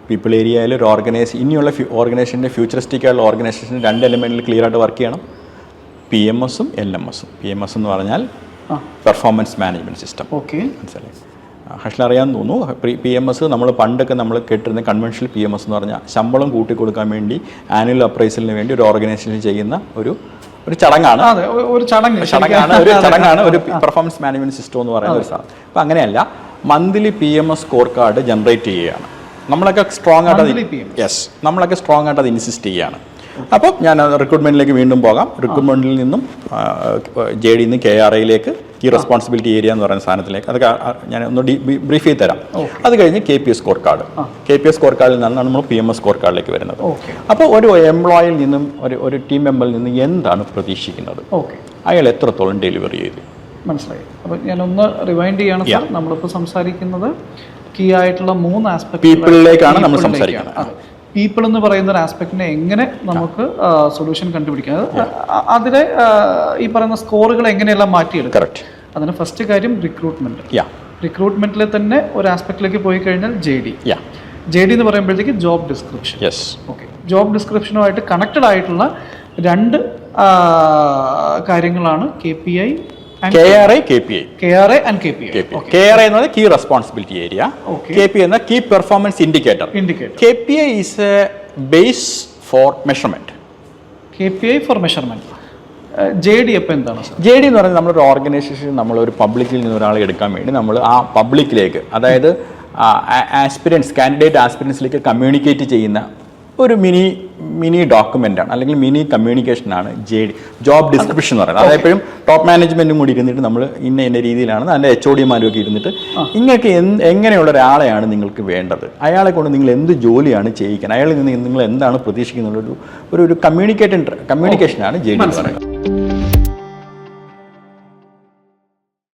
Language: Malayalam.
പീപ്പിൾ ഏരിയയിൽ ഒരു ഇനിയുള്ള ഓർഗനൈസേഷൻ്റെ ഫ്യൂച്ചറിസ്റ്റിക് ആയിട്ടുള്ള ഓർഗനൈസേഷൻ 2 എലിമെൻറ്റിൽ ക്ലിയർ ആയിട്ട് വർക്ക് ചെയ്യണം. PMS ഉം LMS ഉം. PMS എന്ന് പറഞ്ഞാൽ പെർഫോമൻസ് മാനേജ്മെൻറ്റ് സിസ്റ്റം. ഓക്കെ, മനസ്സിലായി. ഹർഷൽ അറിയാമെന്ന് തോന്നുന്നു. PMS നമ്മൾ പണ്ടൊക്കെ നമ്മൾ കേട്ടിരുന്ന കൺവെൻഷണൽ PMS എന്ന് പറഞ്ഞാൽ ശമ്പളം കൂട്ടിക്കൊടുക്കാൻ വേണ്ടി ആനുവൽ അപ്രൈസലിന് വേണ്ടി ഒരു ഓർഗനൈസേഷൻ ചെയ്യുന്ന ഒരു ചടങ്ങാണ്. ഒരു ചടങ്ങാണ് ഒരു പെർഫോമൻസ് മാനേജ്മെൻറ്റ് സിസ്റ്റം എന്ന് പറയുന്ന ഒരു സാധനം. അപ്പം അങ്ങനെയല്ല, monthly PMS score card generate ചെയ്യുകയാണ്. നമ്മളൊക്കെ സ്ട്രോങ് ആയിട്ട് അത് ഇൻസിസ്റ്റ് ചെയ്യുകയാണ്. അപ്പം ഞാൻ റിക്രൂട്ട്മെൻറ്റിലേക്ക് വീണ്ടും പോകാം. റിക്രൂട്ട്മെൻറ്റിൽ നിന്നും JD നിന്ന് KRAയിലേക്ക് ഈ റെസ്പോൺസിബിലിറ്റി ഏരിയ എന്ന് പറയുന്ന സാധനത്തിലേക്ക് അതൊക്കെ ഞാൻ ഒന്ന് ബ്രീഫ് ചെയ്ത് തരാം. അത് കഴിഞ്ഞ് KPS score card. KPS score കാർഡിൽ നിന്നാണ് നമ്മൾ PMS സ്കോർ കാർഡിലേക്ക് വരുന്നത്. അപ്പോൾ ഒരു എംപ്ലോയിയിൽ നിന്നും ഒരു ടീം മെമ്പറിൽ നിന്നും എന്താണ് പ്രതീക്ഷിക്കുന്നത്, അയാൾ എത്രത്തോളം ഡെലിവറി ചെയ്തു, മനസ്സിലായി. അപ്പോൾ ഞാനൊന്ന് റിവൈൻഡ് ചെയ്യണം സാർ. നമ്മളിപ്പോൾ സംസാരിക്കുന്നത് കീ ആയിട്ടുള്ള 3 ആസ്പെക്ട് പീപ്പിളിലേക്കാണ് നമ്മൾ സംസാരിക്കുന്നത്. പീപ്പിൾ എന്ന് പറയുന്ന ഒരു ആസ്പെക്റ്റിനെ എങ്ങനെ നമുക്ക് സൊല്യൂഷൻ കണ്ടുപിടിക്കാം, അതിലെ ഈ പറയുന്ന സ്കോറുകൾ എങ്ങനെയെല്ലാം മാറ്റിയെടുക്കും. കറക്റ്റ്. അതിന് ഫസ്റ്റ് കാര്യം റിക്രൂട്ട്മെന്റിൽ തന്നെ ഒരു ആസ്പെക്റ്റിലേക്ക് പോയി കഴിഞ്ഞാൽ JD എന്ന് പറയുമ്പോഴത്തേക്ക് ജോബ് ഡിസ്ക്രിപ്ഷൻ. ഓക്കെ, ജോബ് ഡിസ്ക്രിപ്ഷനുമായിട്ട് കണക്റ്റഡ് ആയിട്ടുള്ള 2 കാര്യങ്ങളാണ് KRA and KPI. KRA എന്നത് കീ റെസ്പോൺസിബിലിറ്റി ഏരിയ, KPI എന്ന key performance indicator. KPI is a base for measurement. KPI for measurement. JD അപ്പോൾ എന്താണ്? JD എന്ന് പറയുന്നത് നമ്മളൊരു ഓർഗനൈസേഷൻ, നമ്മളൊരു പബ്ലിക്കിൽ നിന്ന് ഒരാളെ എടുക്കാൻ വേണ്ടി നമ്മൾ ആ പബ്ലിക്കിലേക്ക്, അതായത് കാൻഡിഡേറ്റ് ആസ്പിരൻസിലേക്ക് കമ്മ്യൂണിക്കേറ്റ് ചെയ്യുന്ന ഒരു മിനി ഡോക്യുമെൻ്റാണ്, അല്ലെങ്കിൽ മിനി കമ്മ്യൂണിക്കേഷനാണ് JD, ജോബ് ഡിസ്ക്രിപ്ഷൻ എന്ന് പറയുന്നത്. അതായത് എപ്പോഴും ടോപ്പ് മാനേജ്മെൻറ്റും കൂടി ഇരുന്നിട്ട് നമ്മൾ ഇന്ന രീതിയിലാണ് അതിൻ്റെ HODമാരും ഒക്കെ ഇരുന്നിട്ട് ഇങ്ങൾക്ക് എങ്ങനെയുള്ള ഒരാളെയാണ് നിങ്ങൾക്ക് വേണ്ടത്, അയാളെ കൊണ്ട് നിങ്ങൾ എന്ത് ജോലിയാണ് ചെയ്യിക്കാൻ, അയാളിൽ നിന്ന് നിങ്ങൾ എന്താണ് പ്രതീക്ഷിക്കുന്നത്, ഒരു കമ്മ്യൂണിക്കേഷനാണ് JD എന്ന് പറയുന്നത്.